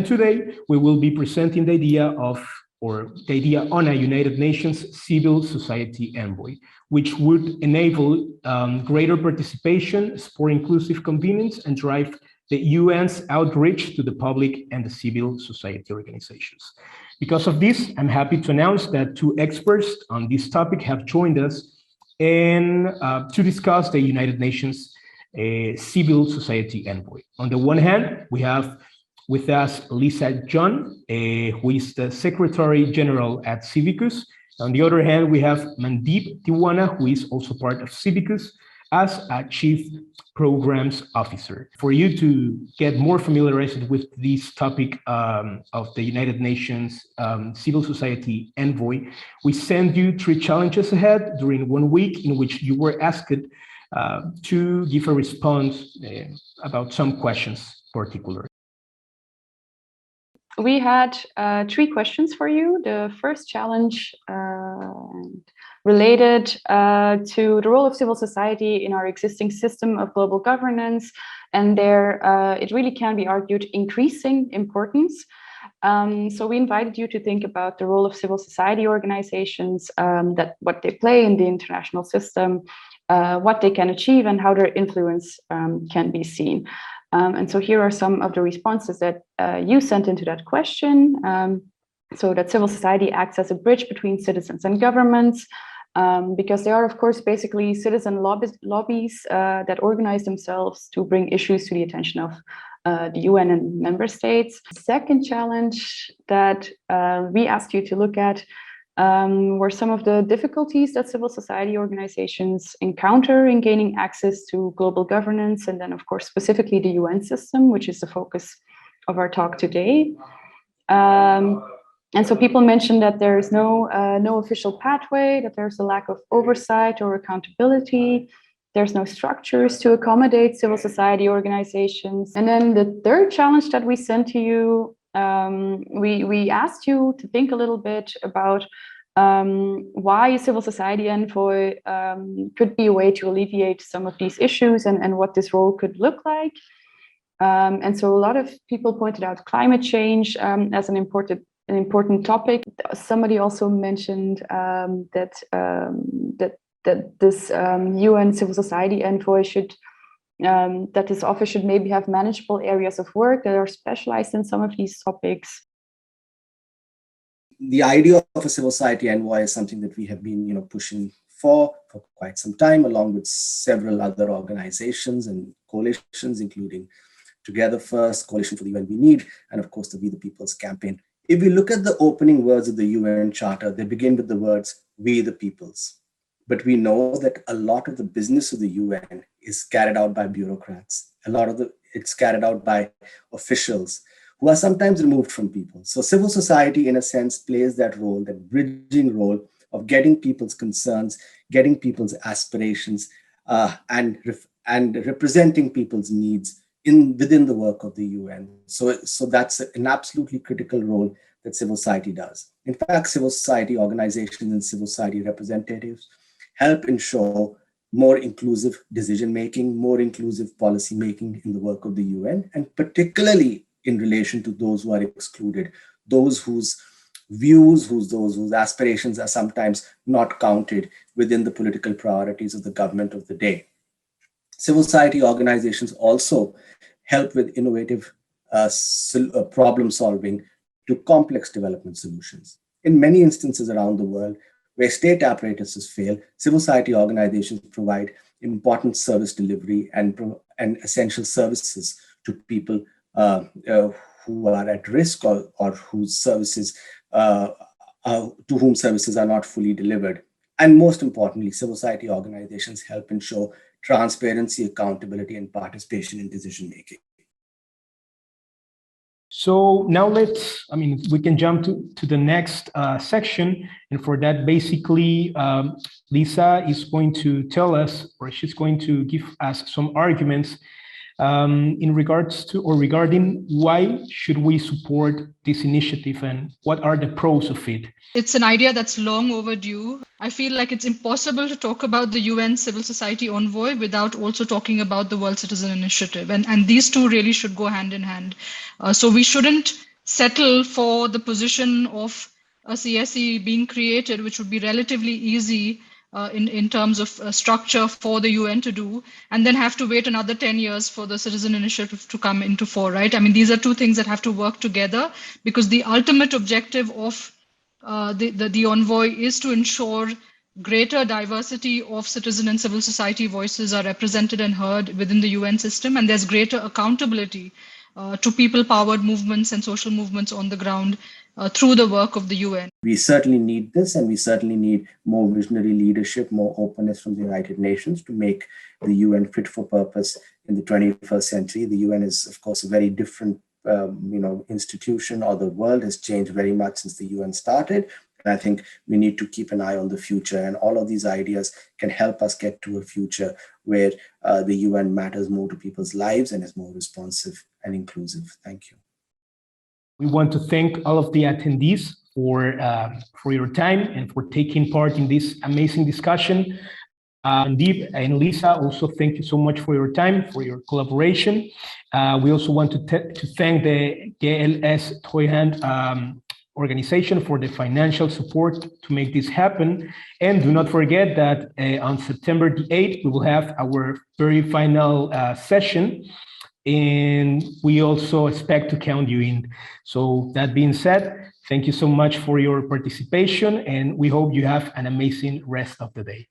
today we will be presenting the idea on a United Nations Civil Society Envoy, which would enable greater participation, support inclusive convenience, and drive the UN's outreach to the public and the civil society organizations. Because of this, I'm happy to announce that two experts on this topic have joined us to discuss the United Nations Civil Society Envoy. On the one hand, we have with us Lisa John, who is the Secretary General at Civicus. On the other hand, we have Mandeep Tiwana, who is also part of Civicus, as a Chief Programs Officer. For you to get more familiarized with this topic of the United Nations Civil Society Envoy, we send you 3 challenges ahead during 1 week in which you were asked to give a response about some questions particularly. We had 3 questions for you. The first challenge related to the role of civil society in our existing system of global governance, and there it really can be argued increasing importance. So we invited you to think about the role of civil society organizations, what they play in the international system, what they can achieve, and how their influence can be seen. And so here are some of the responses that you sent into that question. So that civil society acts as a bridge between citizens and governments, because they are, of course, basically citizen lobbies that organize themselves to bring issues to the attention of the UN and member states. Second challenge that we asked you to look at were some of the difficulties that civil society organizations encounter in gaining access to global governance, and then, of course, specifically the UN system, which is the focus of our talk today. And so people mentioned that there is no official pathway, that there's a lack of oversight or accountability. There's no structures to accommodate civil society organizations. And then the third challenge that we sent to you, we asked you to think a little bit about why a civil society envoy could be a way to alleviate some of these issues, and what this role could look like. And so a lot of people pointed out climate change as an important topic. Somebody also mentioned that this UN civil society envoy that this office should maybe have manageable areas of work that are specialized in some of these topics. The idea of a civil society envoy is something that we have been, pushing for quite some time, along with several other organizations and coalitions, including Together First, Coalition for the UN We Need, and of course the We the People's campaign. If we look at the opening words of the UN Charter, they begin with the words, "We the Peoples." But we know that a lot of the business of the UN is carried out by bureaucrats. It's carried out by officials who are sometimes removed from people. So civil society, in a sense, plays that role, that bridging role of getting people's concerns, getting people's aspirations, and representing people's needs within the work of the UN. So that's an absolutely critical role that civil society does. In fact, civil society organizations and civil society representatives help ensure more inclusive decision-making, more inclusive policy-making in the work of the UN, and particularly in relation to those who are excluded, those whose views, whose aspirations are sometimes not counted within the political priorities of the government of the day. Civil society organizations also help with innovative problem solving to complex development solutions. In many instances around the world, where state apparatuses fail, civil society organizations provide important service delivery and essential services to people who are at risk or whose services, to whom services are not fully delivered. And most importantly, civil society organizations help ensure transparency, accountability, and participation in decision-making. So now we can jump to the next section. And for that, basically, Lisa is going to tell us, or she's going to give us some arguments in regards to, or regarding, why should we support this initiative and what are the pros of it? It's an idea that's long overdue. I feel like it's impossible to talk about the UN Civil Society Envoy without also talking about the World Citizen Initiative. And these two really should go hand in hand. So we shouldn't settle for the position of a CSE being created, which would be relatively easy in terms of structure for the UN to do, and then have to wait another 10 years for the citizen initiative to come into fore, right? I mean, these are two things that have to work together, because the ultimate objective of the envoy is to ensure greater diversity of citizen and civil society voices are represented and heard within the UN system, and there's greater accountability to people-powered movements and social movements on the ground through the work of the UN. We certainly need this, and we certainly need more visionary leadership, more openness from the United Nations to make the UN fit for purpose in the 21st century. The UN is, of course, a very different institution, or the world has changed very much since the UN started. And I think we need to keep an eye on the future, and all of these ideas can help us get to a future where the UN matters more to people's lives and is more responsive and inclusive. Thank you. We want to thank all of the attendees for your time and for taking part in this amazing discussion. Deep and Lisa, also thank you so much for your time, for your collaboration. We also want to thank the GLS Treuhand organization for the financial support to make this happen. And do not forget that on September the 8th, we will have our very final session. And we also expect to count you in. So that being said, thank you so much for your participation, and we hope you have an amazing rest of the day.